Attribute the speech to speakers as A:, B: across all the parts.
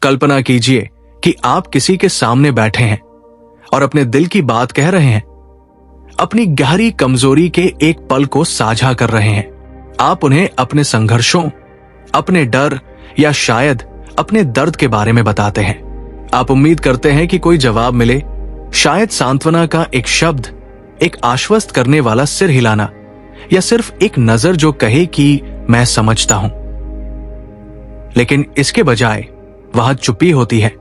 A: कल्पना कीजिए कि आप किसी के सामने बैठे हैं और अपने दिल की बात कह रहे हैं, अपनी गहरी कमजोरी के एक पल को साझा कर रहे हैं। आप उन्हें अपने संघर्षों, अपने डर या शायद अपने दर्द के बारे में बताते हैं। आप उम्मीद करते हैं कि कोई जवाब मिले, शायद सांत्वना का एक शब्द, एक आश्वस्त करने वाला सिर हिलाना, या सिर्फ एक नजर जो कहे कि मैं समझता हूं। लेकिन इसके बजाय वहां चुप्पी होती है,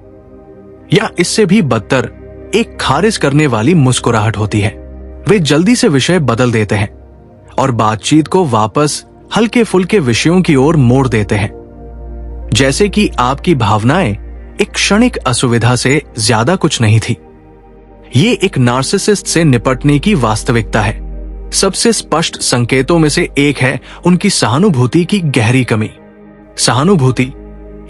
A: या इससे भी बदतर एक खारिज करने वाली मुस्कुराहट होती है। वे जल्दी से विषय बदल देते हैं और बातचीत को वापस हल्के फुल्के विषयों की ओर मोड़ देते हैं, जैसे कि आपकी भावनाएं एक क्षणिक असुविधा से ज्यादा कुछ नहीं थी। ये एक नार्सिसिस्ट से निपटने की वास्तविकता है। सबसे स्पष्ट संकेतों में से एक है उनकी सहानुभूति की गहरी कमी। सहानुभूति,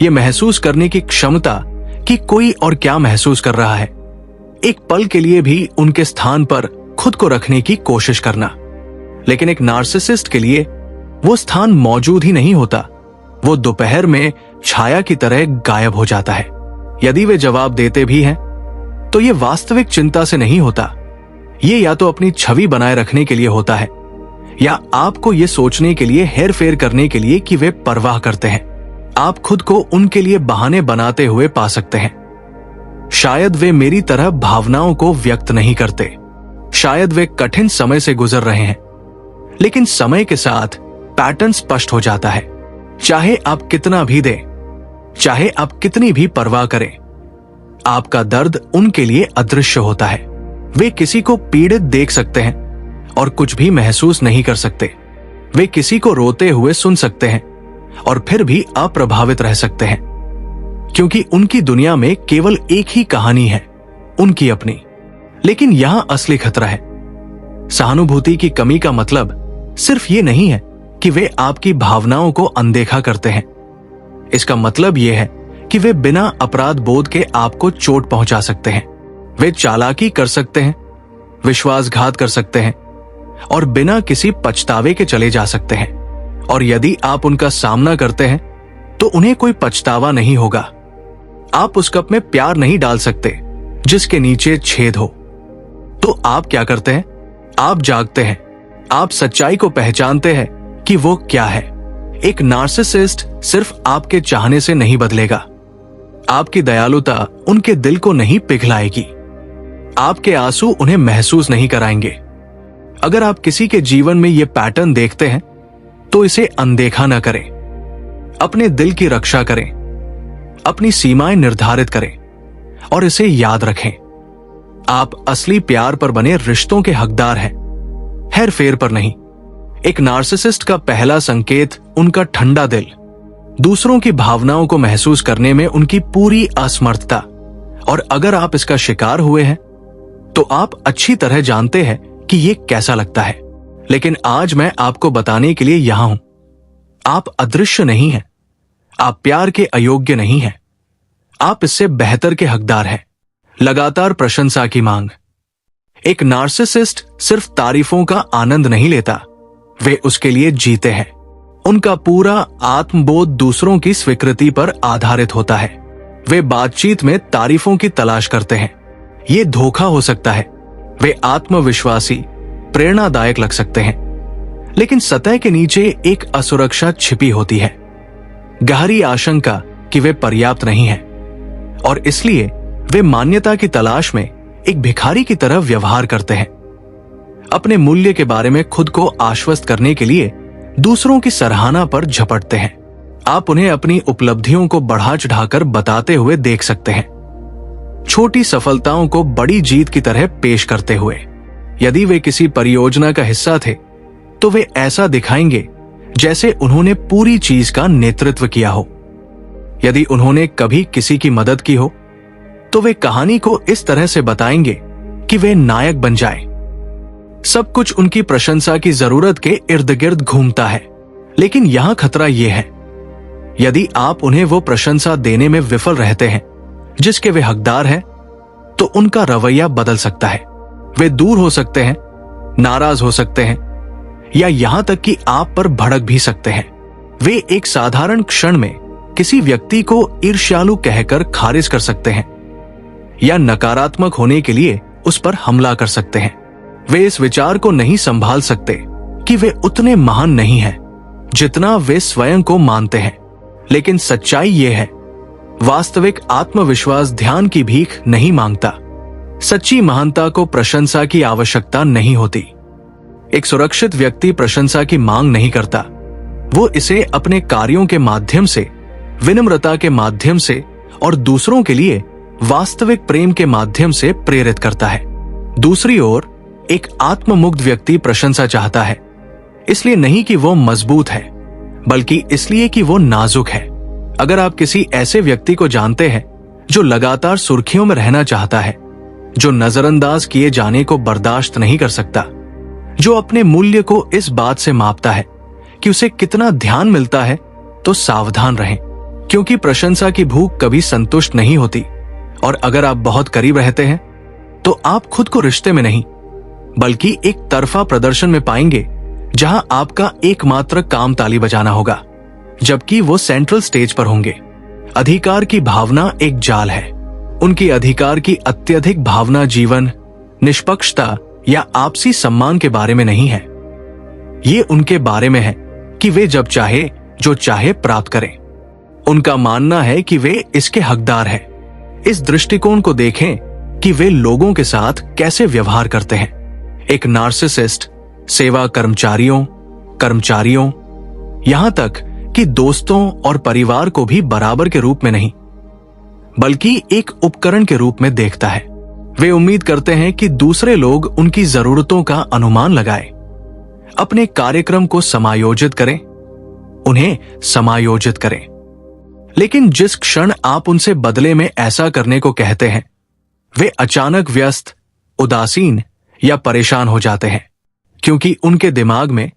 A: ये महसूस करने की क्षमता कि कोई और क्या महसूस कर रहा है, एक पल के लिए भी उनके स्थान पर खुद को रखने की कोशिश करना। लेकिन एक नार्सिसिस्ट के लिए वो स्थान मौजूद ही नहीं होता। वो दोपहर में छाया की तरह गायब हो जाता है। यदि वे जवाब देते भी हैं तो ये वास्तविक चिंता से नहीं होता। ये या तो अपनी छवि बनाए रखने के लिए होता है, या आपको ये सोचने के लिए हेर फेर करने के लिए कि वे परवाह करते हैं। आप खुद को उनके लिए बहाने बनाते हुए पा सकते हैं। शायद वे मेरी तरह भावनाओं को व्यक्त नहीं करते, शायद वे कठिन समय से गुजर रहे हैं। लेकिन समय के साथ पैटर्न स्पष्ट हो जाता है। चाहे आप कितना भी दें, चाहे आप कितनी भी परवाह करें, आपका दर्द उनके लिए अदृश्य होता है। वे किसी को पीड़ित देख सकते हैं और कुछ भी महसूस नहीं कर सकते। वे किसी को रोते हुए सुन सकते हैं और फिर भी अप्रभावित रह सकते हैं, क्योंकि उनकी दुनिया में केवल एक ही कहानी है, उनकी अपनी। लेकिन यहां असली खतरा है। सहानुभूति की कमी का मतलब सिर्फ ये नहीं है कि वे आपकी भावनाओं को अनदेखा करते हैं। इसका मतलब यह है कि वे बिना अपराध बोध के आपको चोट पहुंचा सकते हैं। वे चालाकी कर सकते हैं, विश्वासघात कर सकते हैं और बिना किसी पछतावे के चले जा सकते हैं। और यदि आप उनका सामना करते हैं तो उन्हें कोई पछतावा नहीं होगा। आप उस कप में प्यार नहीं डाल सकते जिसके नीचे छेद हो। तो आप क्या करते हैं? आप जागते हैं। आप सच्चाई को पहचानते हैं कि वो क्या है। एक नार्सिसिस्ट सिर्फ आपके चाहने से नहीं बदलेगा। आपकी दयालुता उनके दिल को नहीं पिघलाएगी। आपके आंसू उन्हें महसूस नहीं कराएंगे। अगर आप किसी के जीवन में ये पैटर्न देखते हैं तो इसे अनदेखा न करें। अपने दिल की रक्षा करें, अपनी सीमाएं निर्धारित करें और इसे याद रखें। आप असली प्यार पर बने रिश्तों के हकदार हैं, हेर फेर पर नहीं। एक नार्सिसिस्ट का पहला संकेत उनका ठंडा दिल, दूसरों की भावनाओं को महसूस करने में उनकी पूरी असमर्थता। और अगर आप इसका शिकार हुए हैं तो आप अच्छी तरह जानते हैं कि यह कैसा लगता है। लेकिन आज मैं आपको बताने के लिए यहां हूं। आप अदृश्य नहीं हैं, आप प्यार के अयोग्य नहीं हैं, आप इससे बेहतर के हकदार हैं। लगातार प्रशंसा की मांग। एक नार्सिसिस्ट सिर्फ तारीफों का आनंद नहीं लेता, वे उसके लिए जीते हैं। उनका पूरा आत्मबोध दूसरों की स्वीकृति पर आधारित होता है। वे बातचीत में तारीफों की तलाश करते हैं। ये धोखा हो सकता है। वे आत्मविश्वासी, प्रेरणादायक लग सकते हैं, लेकिन सतह के नीचे एक असुरक्षा छिपी होती है। गहरी आशंका कि वे पर्याप्त नहीं हैं और इसलिए वे मान्यता की तलाश में एक भिखारी की तरह व्यवहार करते हैं। अपने मूल्य के बारे में खुद को आश्वस्त करने के लिए दूसरों की सराहना पर झपटते हैं। आप उन्हें अपनी उपलब्धियों को बढ़ा चढ़ाकर बताते हुए देख सकते हैं, छोटी सफलताओं को बड़ी जीत की तरह पेश करते हुए। यदि वे किसी परियोजना का हिस्सा थे तो वे ऐसा दिखाएंगे जैसे उन्होंने पूरी चीज का नेतृत्व किया हो। यदि उन्होंने कभी किसी की मदद की हो तो वे कहानी को इस तरह से बताएंगे कि वे नायक बन जाए। सब कुछ उनकी प्रशंसा की जरूरत के इर्द गिर्द घूमता है। लेकिन यहां खतरा यह है, यदि आप उन्हें वो प्रशंसा देने में विफल रहते हैं जिसके वे हकदार हैं, तो उनका रवैया बदल सकता है। वे दूर हो सकते हैं, नाराज हो सकते हैं, या यहां तक कि आप पर भड़क भी सकते हैं। वे एक साधारण क्षण में किसी व्यक्ति को ईर्ष्यालु कहकर खारिज कर सकते हैं या नकारात्मक होने के लिए उस पर हमला कर सकते हैं। वे इस विचार को नहीं संभाल सकते कि वे उतने महान नहीं हैं जितना वे स्वयं को मानते हैं। लेकिन सच्चाई यह है, वास्तविक आत्मविश्वास ध्यान की भीख नहीं मांगता। सच्ची महानता को प्रशंसा की आवश्यकता नहीं होती। एक सुरक्षित व्यक्ति प्रशंसा की मांग नहीं करता। वो इसे अपने कार्यों के माध्यम से, विनम्रता के माध्यम से और दूसरों के लिए वास्तविक प्रेम के माध्यम से प्रेरित करता है। दूसरी ओर एक आत्ममुग्ध व्यक्ति प्रशंसा चाहता है, इसलिए नहीं कि वो मजबूत है, बल्कि इसलिए कि वो नाजुक है। अगर आप किसी ऐसे व्यक्ति को जानते हैं जो लगातार सुर्खियों में रहना चाहता है, जो नजरअंदाज किए जाने को बर्दाश्त नहीं कर सकता, जो अपने मूल्य को इस बात से मापता है कि उसे कितना ध्यान मिलता है, तो सावधान रहें, क्योंकि प्रशंसा की भूख कभी संतुष्ट नहीं होती। और अगर आप बहुत करीब रहते हैं तो आप खुद को रिश्ते में नहीं बल्कि एक तरफा प्रदर्शन में पाएंगे, जहां आपका एकमात्र काम ताली बजाना होगा, जबकि वो सेंट्रल स्टेज पर होंगे। अधिकार की भावना एक जाल है। उनकी अधिकार की अत्यधिक भावना जीवन, निष्पक्षता या आपसी सम्मान के बारे में नहीं है। ये उनके बारे में है कि वे जब चाहे जो चाहे प्राप्त करें। उनका मानना है कि वे इसके हकदार हैं। इस दृष्टिकोण को देखें कि वे लोगों के साथ कैसे व्यवहार करते हैं। एक नार्सिसिस्ट सेवा कर्मचारियों यहां तक कि दोस्तों और परिवार को भी बराबर के रूप में नहीं, बल्कि एक उपकरण के रूप में देखता है। वे उम्मीद करते हैं कि दूसरे लोग उनकी जरूरतों का अनुमान लगाएं, अपने कार्यक्रम को समायोजित करें, उन्हें समायोजित करें। लेकिन जिस क्षण आप उनसे बदले में ऐसा करने को कहते हैं, वे अचानक व्यस्त, उदासीन या परेशान हो जाते हैं, क्योंकि उनके दिमाग में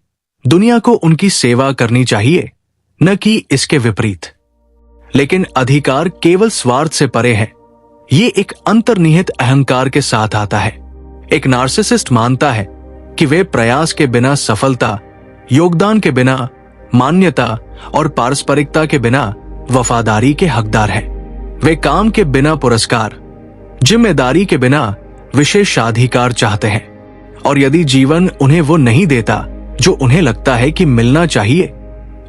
A: दुनिया को उनकी सेवा करनी चाहिए, न कि इसके विपरीत। लेकिन अधिकार केवल स्वार्थ से परे है। ये एक अंतर्निहित अहंकार के साथ आता है। एक नार्सिसिस्ट मानता है कि वे प्रयास के बिना सफलता, योगदान के बिना मान्यता और पारस्परिकता के बिना वफादारी के हकदार हैं। वे काम के बिना पुरस्कार, जिम्मेदारी के बिना विशेषाधिकार चाहते हैं, और यदि जीवन उन्हें वो नहीं देता जो उन्हें लगता है कि मिलना चाहिए,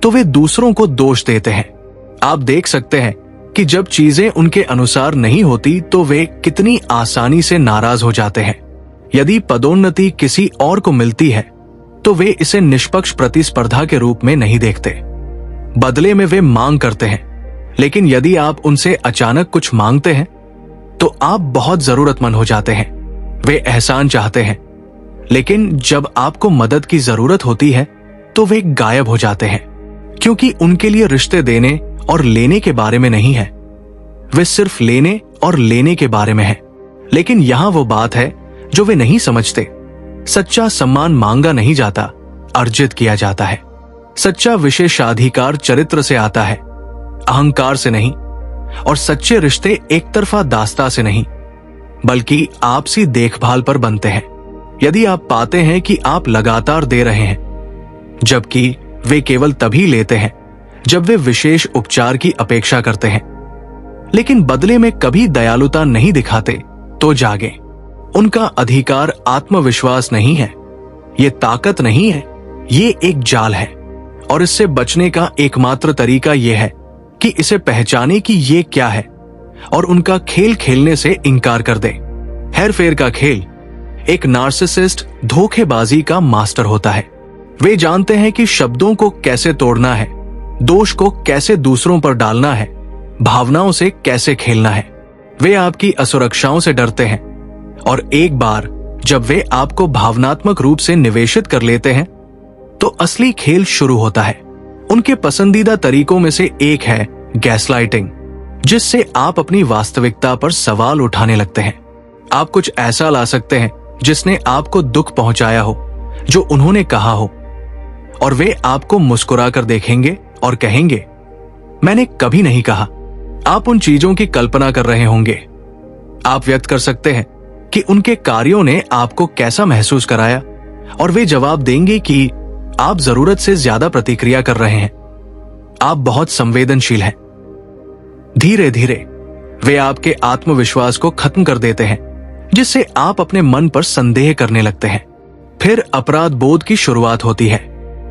A: तो वे दूसरों को दोष देते हैं। आप देख सकते हैं कि जब चीजें उनके अनुसार नहीं होती तो वे कितनी आसानी से नाराज हो जाते हैं। यदि पदोन्नति किसी और को मिलती है तो वे इसे निष्पक्ष प्रतिस्पर्धा के रूप में नहीं देखते, बदले में वे मांग करते हैं। लेकिन यदि आप उनसे अचानक कुछ मांगते हैं तो आप बहुत जरूरतमंद हो जाते हैं। वे एहसान चाहते हैं, लेकिन जब आपको मदद की जरूरत होती है तो वे गायब हो जाते हैं, क्योंकि उनके लिए रिश्ते देने और लेने के बारे में नहीं है, वे सिर्फ लेने और लेने के बारे में है। लेकिन यहां वो बात है जो वे नहीं समझते। सच्चा सम्मान मांगा नहीं जाता, अर्जित किया जाता है। सच्चा विशेषाधिकार चरित्र से आता है, अहंकार से नहीं। और सच्चे रिश्ते एक तरफा दास्ता से नहीं, बल्कि आपसी देखभाल पर बनते हैं। यदि आप पाते हैं कि आप लगातार दे रहे हैं, जबकि वे केवल तभी लेते हैं जब वे विशेष उपचार की अपेक्षा करते हैं, लेकिन बदले में कभी दयालुता नहीं दिखाते, तो जागे। उनका अधिकार आत्मविश्वास नहीं है, ये ताकत नहीं है, ये एक जाल है। और इससे बचने का एकमात्र तरीका यह है कि इसे पहचाने कि ये क्या है और उनका खेल खेलने से इनकार कर दे। हेरफेर का खेल। एक नार्सिसिस्ट धोखेबाजी का मास्टर होता है। वे जानते हैं कि शब्दों को कैसे तोड़ना है, दोष को कैसे दूसरों पर डालना है, भावनाओं से कैसे खेलना है। वे आपकी असुरक्षाओं से डरते हैं, और एक बार जब वे आपको भावनात्मक रूप से निवेशित कर लेते हैं तो असली खेल शुरू होता है। उनके पसंदीदा तरीकों में से एक है गैसलाइटिंग, जिससे आप अपनी वास्तविकता पर सवाल उठाने लगते हैं। आप कुछ ऐसा ला सकते हैं जिसने आपको दुख पहुंचाया हो, जो उन्होंने कहा हो, और वे आपको मुस्कुराकर देखेंगे और कहेंगे, मैंने कभी नहीं कहा। आप उन चीजों की कल्पना कर रहे होंगे। आप व्यक्त कर सकते हैं कि उनके कार्यों ने आपको कैसा महसूस कराया, और वे जवाब देंगे कि आप जरूरत से ज्यादा प्रतिक्रिया कर रहे हैं। आप बहुत संवेदनशील हैं, धीरे धीरे वे आपके आत्मविश्वास को खत्म कर देते हैं, जिससे आप अपने मन पर संदेह करने लगते हैं। फिर अपराध बोध की शुरुआत होती है।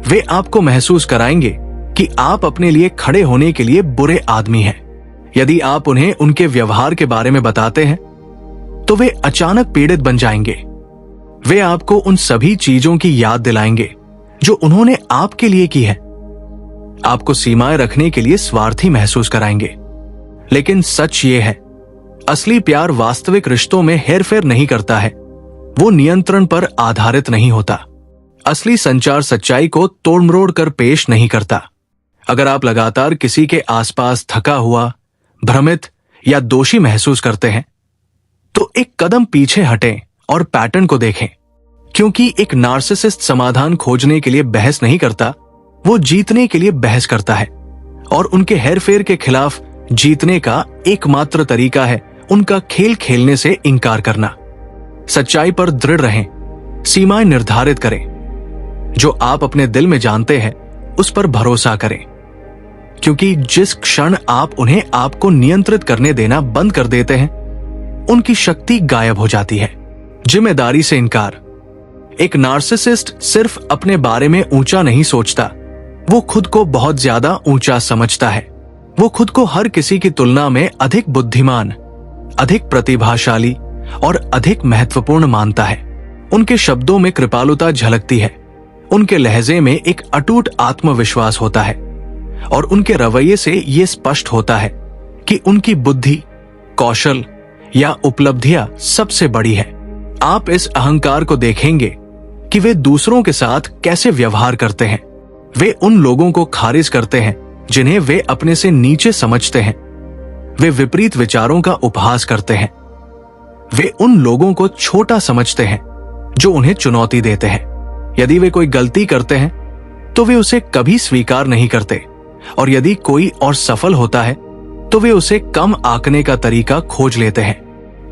A: वे आपको महसूस कराएंगे कि आप अपने लिए खड़े होने के लिए बुरे आदमी हैं। यदि आप उन्हें उनके व्यवहार के बारे में बताते हैं तो वे अचानक पीड़ित बन जाएंगे। वे आपको उन सभी चीजों की याद दिलाएंगे जो उन्होंने आपके लिए की है। आपको सीमाएं रखने के लिए स्वार्थी महसूस कराएंगे। लेकिन सच ये है, असली प्यार वास्तविक रिश्तों में हेरफेर नहीं करता है। वो नियंत्रण पर आधारित नहीं होता। असली संचार सच्चाई को तोड़-मरोड़ कर पेश नहीं करता। अगर आप लगातार किसी के आसपास थका हुआ, भ्रमित या दोषी महसूस करते हैं तो एक कदम पीछे हटें और पैटर्न को देखें, क्योंकि एक नार्सिसिस्ट समाधान खोजने के लिए बहस नहीं करता, वो जीतने के लिए बहस करता है। और उनके हेरफेर के खिलाफ जीतने का एकमात्र तरीका है उनका खेल खेलने से इनकार करना। सच्चाई पर दृढ़ रहें, सीमाएं निर्धारित करें। जो आप अपने दिल में जानते हैं उस पर भरोसा करें, क्योंकि जिस क्षण आप उन्हें आपको नियंत्रित करने देना बंद कर देते हैं, उनकी शक्ति गायब हो जाती है। जिम्मेदारी से इनकार। एक नार्सिसिस्ट सिर्फ अपने बारे में ऊंचा नहीं सोचता, वो खुद को बहुत ज्यादा ऊंचा समझता है। वो खुद को हर किसी की तुलना में अधिक बुद्धिमान, अधिक प्रतिभाशाली और अधिक महत्वपूर्ण मानता है। उनके शब्दों में कृपालुता झलकती है, उनके लहजे में एक अटूट आत्मविश्वास होता है और उनके रवैये से ये स्पष्ट होता है कि उनकी बुद्धि, कौशल या उपलब्धियां सबसे बड़ी है। आप इस अहंकार को देखेंगे कि वे दूसरों के साथ कैसे व्यवहार करते हैं। वे उन लोगों को खारिज करते हैं जिन्हें वे अपने से नीचे समझते हैं। वे विपरीत विचारों का उपहास करते हैं। वे उन लोगों को छोटा समझते हैं जो उन्हें चुनौती देते हैं। यदि वे कोई गलती करते हैं तो वे उसे कभी स्वीकार नहीं करते, और यदि कोई और सफल होता है तो वे उसे कम आंकने का तरीका खोज लेते हैं,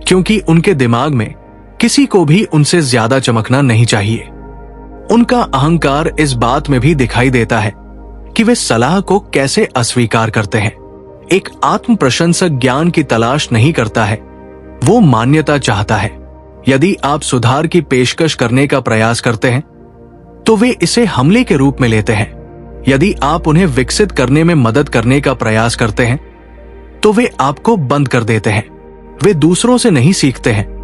A: क्योंकि उनके दिमाग में किसी को भी उनसे ज्यादा चमकना नहीं चाहिए। उनका अहंकार इस बात में भी दिखाई देता है कि वे सलाह को कैसे अस्वीकार करते हैं। एक आत्म प्रशंसक ज्ञान की तलाश नहीं करता है, वो मान्यता चाहता है। यदि आप सुधार की पेशकश करने का प्रयास करते हैं तो वे इसे हमले के रूप में लेते हैं। यदि आप उन्हें विकसित करने में मदद करने का प्रयास करते हैं तो वे आपको बंद कर देते हैं। वे दूसरों से नहीं सीखते हैं,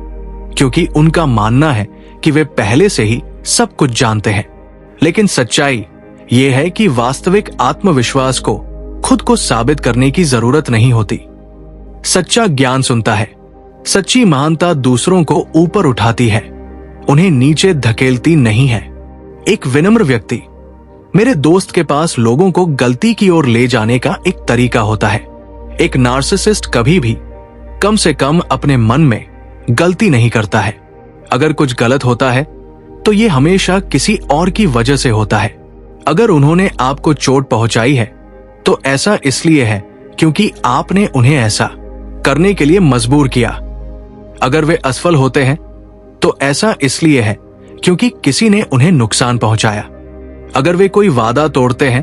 A: क्योंकि उनका मानना है कि वे पहले से ही सब कुछ जानते हैं। लेकिन सच्चाई यह है कि वास्तविक आत्मविश्वास को खुद को साबित करने की जरूरत नहीं होती। सच्चा ज्ञान सुनता है। सच्ची महानता दूसरों को ऊपर उठाती है, उन्हें नीचे धकेलती नहीं है। एक विनम्र व्यक्ति, मेरे दोस्त के पास लोगों को गलती की ओर ले जाने का एक तरीका होता है। एक नार्सिसिस्ट कभी भी कम से कम अपने मन में गलती नहीं करता है। अगर कुछ गलत होता है तो ये हमेशा किसी और की वजह से होता है। अगर उन्होंने आपको चोट पहुंचाई है तो ऐसा इसलिए है क्योंकि आपने उन्हें ऐसा करने के लिए मजबूर किया। अगर वे असफल होते हैं तो ऐसा इसलिए है क्योंकि किसी ने उन्हें नुकसान पहुंचाया। अगर वे कोई वादा तोड़ते हैं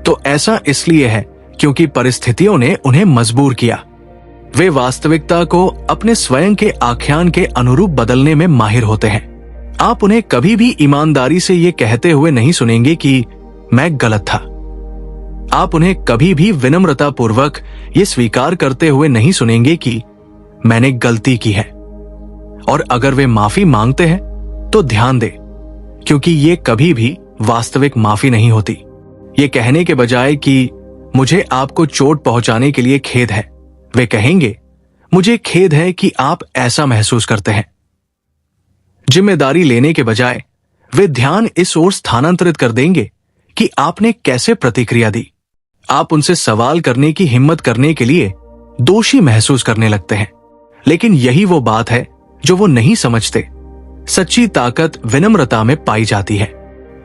A: तो ऐसा इसलिए है क्योंकि परिस्थितियों ने उन्हें मजबूर किया। वे वास्तविकता को अपने स्वयं के आख्यान के अनुरूप बदलने में माहिर होते हैं। आप उन्हें कभी भी ईमानदारी से ये कहते हुए नहीं सुनेंगे कि मैं गलत था। आप उन्हें कभी भी विनम्रता पूर्वक ये स्वीकार करते हुए नहीं सुनेंगे कि मैंने गलती की है। और अगर वे माफी मांगते हैं तो ध्यान दें, क्योंकि ये कभी भी वास्तविक माफी नहीं होती। ये कहने के बजाय कि मुझे आपको चोट पहुंचाने के लिए खेद है, वे कहेंगे मुझे खेद है कि आप ऐसा महसूस करते हैं। जिम्मेदारी लेने के बजाय वे ध्यान इस ओर स्थानांतरित कर देंगे कि आपने कैसे प्रतिक्रिया दी। आप उनसे सवाल करने की हिम्मत करने के लिए दोषी महसूस करने लगते हैं। लेकिन यही वो बात है जो वो नहीं समझते। सच्ची ताकत विनम्रता में पाई जाती है।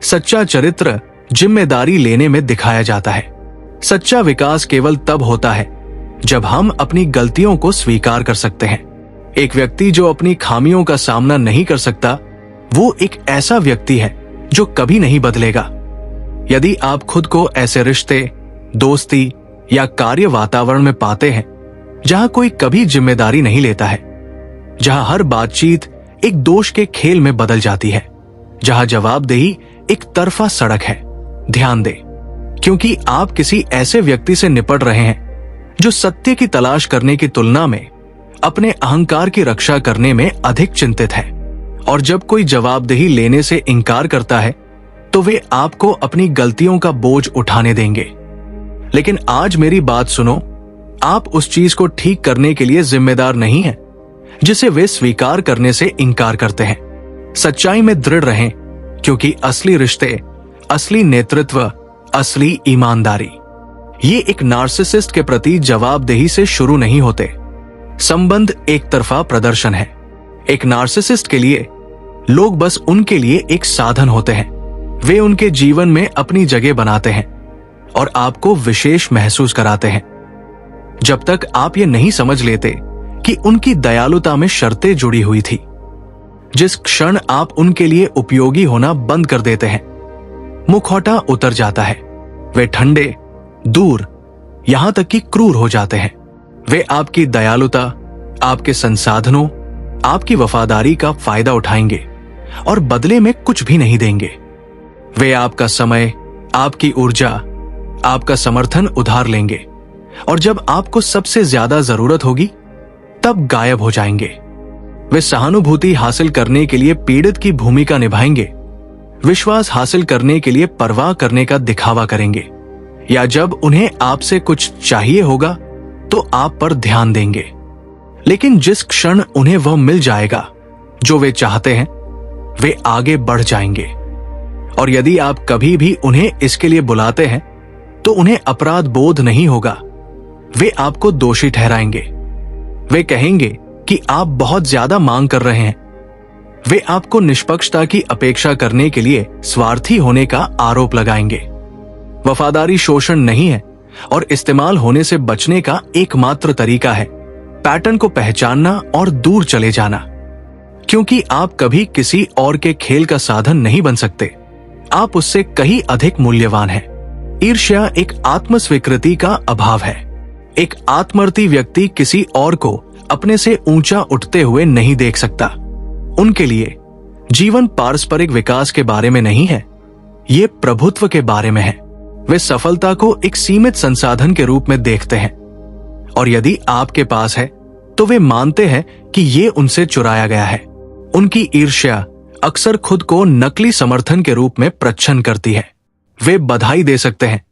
A: सच्चा चरित्र जिम्मेदारी लेने में दिखाया जाता है। सच्चा विकास केवल तब होता है जब हम अपनी गलतियों को स्वीकार कर सकते हैं। एक व्यक्ति जो अपनी खामियों का सामना नहीं कर सकता, वो एक ऐसा व्यक्ति है जो कभी नहीं बदलेगा। यदि आप खुद को ऐसे रिश्ते, दोस्ती या कार्य वातावरण में पाते हैं जहां कोई कभी जिम्मेदारी नहीं लेता है, जहां हर बातचीत एक दोष के खेल में बदल जाती है, जहां जवाबदेही एक तरफा सड़क है, ध्यान दें, क्योंकि आप किसी ऐसे व्यक्ति से निपट रहे हैं जो सत्य की तलाश करने की तुलना में अपने अहंकार की रक्षा करने में अधिक चिंतित है। और जब कोई जवाबदेही लेने से इनकार करता है तो वे आपको अपनी गलतियों का बोझ उठाने देंगे। लेकिन आज मेरी बात सुनो, आप उस चीज को ठीक करने के लिए जिम्मेदार नहीं हैं जिसे वे स्वीकार करने से इनकार करते हैं। सच्चाई में दृढ़ रहें, क्योंकि असली रिश्ते, असली नेतृत्व, असली ईमानदारी ये एक नार्सिसिस्ट के प्रति जवाबदेही से शुरू नहीं होते। संबंध एक तरफा प्रदर्शन है। एक नार्सिसिस्ट के लिए लोग बस उनके लिए एक साधन होते हैं। वे उनके जीवन में अपनी जगह बनाते हैं और आपको विशेष महसूस कराते हैं। जब तक आप ये नहीं समझ लेते कि उनकी दयालुता में शर्तें जुड़ी हुई थी, जिस क्षण आप उनके लिए उपयोगी होना बंद कर देते हैं, मुखौटा उतर जाता है। वे ठंडे, दूर, यहां तक कि क्रूर हो जाते हैं। वे आपकी दयालुता, आपके संसाधनों, आपकी वफादारी का फायदा उठाएंगे और बदले में कुछ भी नहीं देंगे। वे आपका समय, आपकी ऊर्जा, आपका समर्थन उधार लेंगे और जब आपको सबसे ज्यादा जरूरत होगी तब गायब हो जाएंगे। वे सहानुभूति हासिल करने के लिए पीड़ित की भूमिका निभाएंगे, विश्वास हासिल करने के लिए परवाह करने का दिखावा करेंगे, या जब उन्हें आपसे कुछ चाहिए होगा तो आप पर ध्यान देंगे। लेकिन जिस क्षण उन्हें वह मिल जाएगा जो वे चाहते हैं, वे आगे बढ़ जाएंगे। और यदि आप कभी भी उन्हें इसके लिए बुलाते हैं तो उन्हें अपराध बोध नहीं होगा। वे आपको दोषी ठहराएंगे। वे कहेंगे कि आप बहुत ज्यादा मांग कर रहे हैं। वे आपको निष्पक्षता की अपेक्षा करने के लिए स्वार्थी होने का आरोप लगाएंगे। वफादारी शोषण नहीं है और इस्तेमाल होने से बचने का एकमात्र तरीका है पैटर्न को पहचानना और दूर चले जाना, क्योंकि आप कभी किसी और के खेल का साधन नहीं बन सकते। आप उससे कहीं अधिक मूल्यवान हैं। ईर्ष्या एक आत्मस्वीकृति का अभाव है। एक आत्मर्थी व्यक्ति किसी और को अपने से ऊंचा उठते हुए नहीं देख सकता। उनके लिए जीवन पारस्परिक विकास के बारे में नहीं है, ये प्रभुत्व के बारे में है। वे सफलता को एक सीमित संसाधन के रूप में देखते हैं और यदि आपके पास है तो वे मानते हैं कि ये उनसे चुराया गया है। उनकी ईर्ष्या अक्सर खुद को नकली समर्थन के रूप में प्रच्छन्न करती है। वे बधाई दे सकते हैं,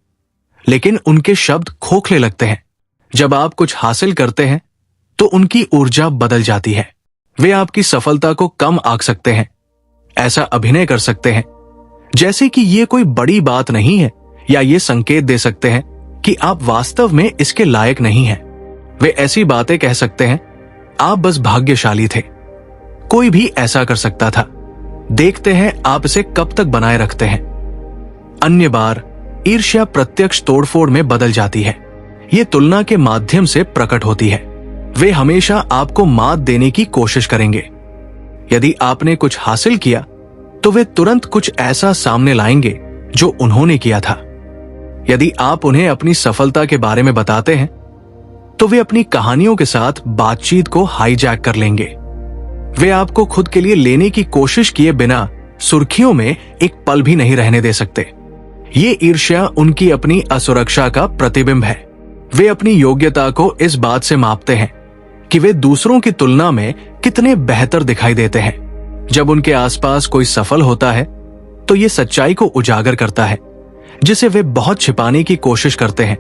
A: लेकिन उनके शब्द खोखले लगते हैं। जब आप कुछ हासिल करते हैं तो उनकी ऊर्जा बदल जाती है। वे आपकी सफलता को कम आंक सकते हैं, ऐसा अभिनय कर सकते हैं जैसे कि ये कोई बड़ी बात नहीं है, या ये संकेत दे सकते हैं कि आप वास्तव में इसके लायक नहीं हैं। वे ऐसी बातें कह सकते हैं, आप बस भाग्यशाली थे, कोई भी ऐसा कर सकता था, देखते हैं आप इसे कब तक बनाए रखते हैं। अन्य बार ईर्ष्या प्रत्यक्ष तोड़फोड़ में बदल जाती है। ये तुलना के माध्यम से प्रकट होती है। वे हमेशा आपको मात देने की कोशिश करेंगे। यदि आपने कुछ हासिल किया तो वे तुरंत कुछ ऐसा सामने लाएंगे जो उन्होंने किया था। यदि आप उन्हें अपनी सफलता के बारे में बताते हैं तो वे अपनी कहानियों के साथ बातचीत को हाईजैक कर लेंगे। वे आपको खुद के लिए लेने की कोशिश किए बिना सुर्खियों में एक पल भी नहीं रहने दे सकते। ये ईर्ष्या उनकी अपनी असुरक्षा का प्रतिबिंब है। वे अपनी योग्यता को इस बात से मापते हैं कि वे दूसरों की तुलना में कितने बेहतर दिखाई देते हैं। जब उनके आसपास कोई सफल होता है तो ये सच्चाई को उजागर करता है जिसे वे बहुत छिपाने की कोशिश करते हैं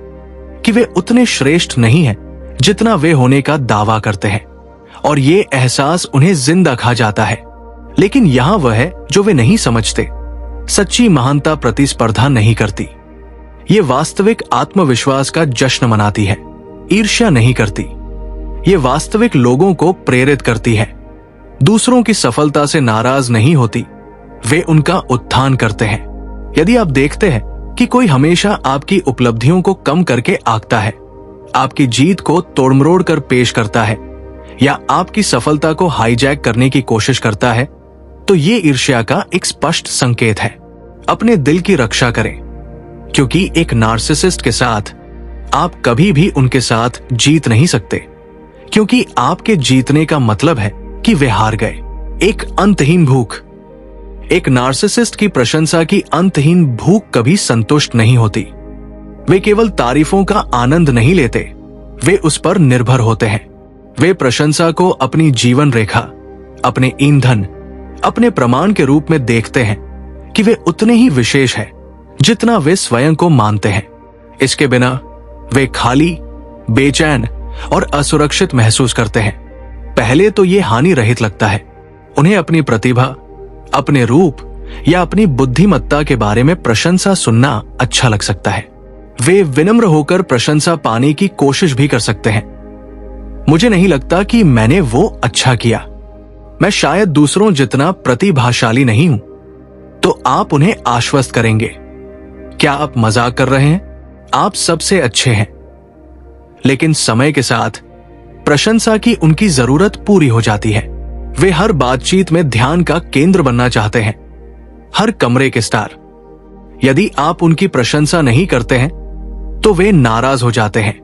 A: कि वे उतने श्रेष्ठ नहीं हैं जितना वे होने का दावा करते हैं, और ये एहसास उन्हें जिंदा खा जाता है। लेकिन यहां वह है जो वे नहीं समझते। सच्ची महानता प्रतिस्पर्धा नहीं करती, ये वास्तविक आत्मविश्वास का जश्न मनाती है, ईर्ष्या नहीं करती। ये वास्तविक लोगों को प्रेरित करती है, दूसरों की सफलता से नाराज नहीं होती, वे उनका उत्थान करते हैं। यदि आप देखते हैं कि कोई हमेशा आपकी उपलब्धियों को कम करके आंकता है, आपकी जीत को तोड़मरोड़ कर पेश करता है, या आपकी सफलता को हाईजैक करने की कोशिश करता है, तो ये ईर्ष्या का एक स्पष्ट संकेत है। अपने दिल की रक्षा करें, क्योंकि एक नार्सिसिस्ट के साथ आप कभी भी उनके साथ जीत नहीं सकते, क्योंकि आपके जीतने का मतलब है कि वे हार गए। एक अंतहीन भूख। एक नार्सिसिस्ट की प्रशंसा की अंतहीन भूख कभी संतुष्ट नहीं होती। वे केवल तारीफों का आनंद नहीं लेते, वे उस पर निर्भर होते हैं। वे प्रशंसा को अपनी जीवन रेखा, अपने ईंधन, अपने प्रमाण के रूप में देखते हैं कि वे उतने ही विशेष हैं जितना वे स्वयं को मानते हैं। इसके बिना वे खाली, बेचैन और असुरक्षित महसूस करते हैं। पहले तो ये हानि रहित लगता है। उन्हें अपनी प्रतिभा, अपने रूप या अपनी बुद्धिमत्ता के बारे में प्रशंसा सुनना अच्छा लग सकता है। वे विनम्र होकर प्रशंसा पाने की कोशिश भी कर सकते हैं। मुझे नहीं लगता कि मैंने वो अच्छा किया, मैं शायद दूसरों जितना प्रतिभाशाली नहीं हूं। तो आप उन्हें आश्वस्त करेंगे, क्या आप मजाक कर रहे हैं? आप सबसे अच्छे हैं। लेकिन समय के साथ प्रशंसा की उनकी जरूरत पूरी हो जाती है। वे हर बातचीत में ध्यान का केंद्र बनना चाहते हैं, हर कमरे के स्टार। यदि आप उनकी प्रशंसा नहीं करते हैं तो वे नाराज हो जाते हैं।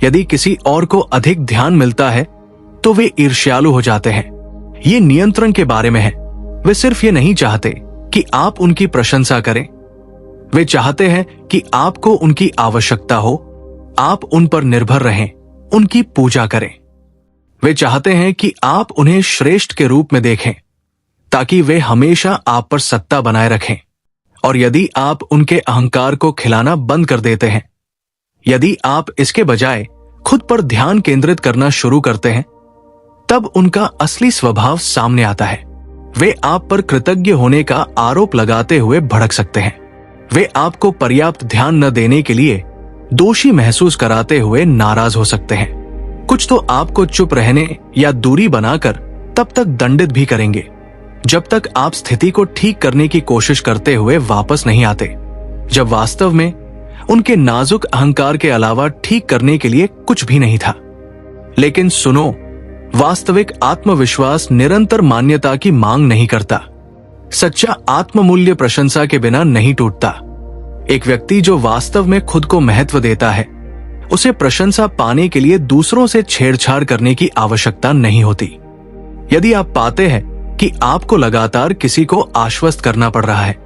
A: यदि किसी और को अधिक ध्यान मिलता है तो वे ईर्ष्यालु हो जाते हैं। ये नियंत्रण के बारे में है। वे सिर्फ ये नहीं चाहते कि आप उनकी प्रशंसा करें, वे चाहते हैं कि आपको उनकी आवश्यकता हो, आप उन पर निर्भर रहें, उनकी पूजा करें। वे चाहते हैं कि आप उन्हें श्रेष्ठ के रूप में देखें, ताकि वे हमेशा आप पर सत्ता बनाए रखें। और यदि आप उनके अहंकार को खिलाना बंद कर देते हैं, यदि आप इसके बजाय खुद पर ध्यान केंद्रित करना शुरू करते हैं, तब उनका असली स्वभाव सामने आता है। वे आप पर कृतज्ञ होने का आरोप लगाते हुए भड़क सकते हैं। वे आपको पर्याप्त ध्यान न देने के लिए दोषी महसूस कराते हुए नाराज हो सकते हैं। कुछ तो आपको चुप रहने या दूरी बनाकर तब तक दंडित भी करेंगे जब तक आप स्थिति को ठीक करने की कोशिश करते हुए वापस नहीं आते, जब वास्तव में उनके नाजुक अहंकार के अलावा ठीक करने के लिए कुछ भी नहीं था। लेकिन सुनो, वास्तविक आत्मविश्वास निरंतर मान्यता की मांग नहीं करता। सच्चा आत्ममूल्य प्रशंसा के बिना नहीं टूटता। एक व्यक्ति जो वास्तव में खुद को महत्व देता है, उसे प्रशंसा पाने के लिए दूसरों से छेड़छाड़ करने की आवश्यकता नहीं होती। यदि आप पाते हैं कि आपको लगातार किसी को आश्वस्त करना पड़ रहा है,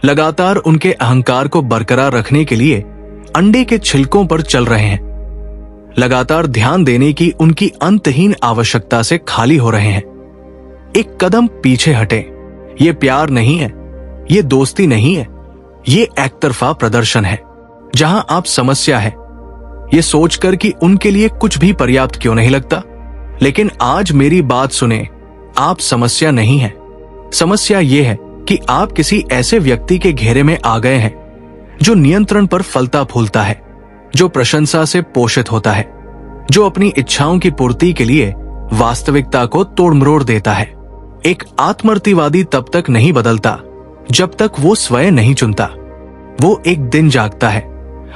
A: लगातार उनके अहंकार को बरकरार रखने के लिए अंडे के छिलकों पर चल रहे हैं, लगातार ध्यान देने की उनकी अंतहीन आवश्यकता से खाली हो रहे हैं, एक कदम पीछे हटें। ये प्यार नहीं है, ये दोस्ती नहीं है, ये एकतरफा प्रदर्शन है, जहां आप समस्या है ये सोचकर कि उनके लिए कुछ भी पर्याप्त क्यों नहीं लगता। लेकिन आज मेरी बात सुने, आप समस्या नहीं है। समस्या ये है कि आप किसी ऐसे व्यक्ति के घेरे में आ गए हैं जो नियंत्रण पर फलता फूलता है, जो प्रशंसा से पोषित होता है, जो अपनी इच्छाओं की पूर्ति के लिए वास्तविकता को तोड़-मरोड़ देता है। एक आत्मर्तिवादी तब तक नहीं बदलता जब तक वो स्वयं नहीं चुनता। वो एक दिन जागता है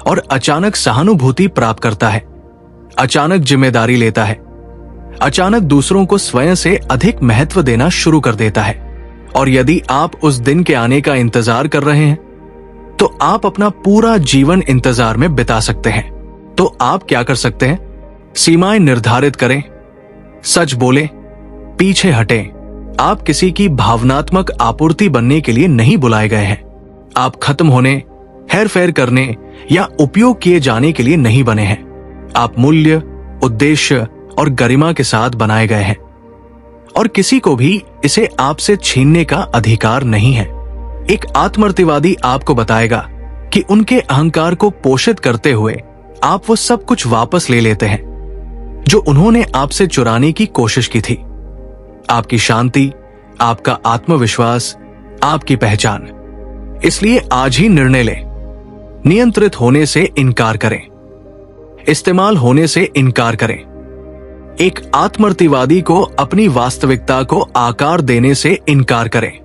A: और अचानक सहानुभूति प्राप्त करता है, अचानक जिम्मेदारी लेता है, अचानक दूसरों को स्वयं से अधिक महत्व देना शुरू कर देता है। और यदि आप उस दिन के आने का इंतजार कर रहे हैं, तो आप अपना पूरा जीवन इंतजार में बिता सकते हैं। तो आप क्या कर सकते हैं? सीमाएं निर्धारित करें, सच बोलें, पीछे हटें। आप किसी की भावनात्मक आपूर्ति बनने के लिए नहीं बुलाए गए हैं। आप खत्म होने, हेरफेर करने या उपयोग किए जाने के लिए नहीं बने हैं। आप मूल्य, उद्देश्य और गरिमा के साथ बनाए गए हैं, और किसी को भी इसे आपसे छीनने का अधिकार नहीं है। एक आत्मर्तिवादी आपको बताएगा कि उनके अहंकार को पोषित करते हुए आप वो सब कुछ वापस ले लेते हैं जो उन्होंने आपसे चुराने की कोशिश की थी। आपकी शांति, आपका आत्मविश्वास, आपकी पहचान। इसलिए आज ही निर्णय लें, नियंत्रित होने से इनकार करें, इस्तेमाल होने से इनकार करें। एक आत्मर्तिवादी को अपनी वास्तविकता को आकार देने से इनकार करें।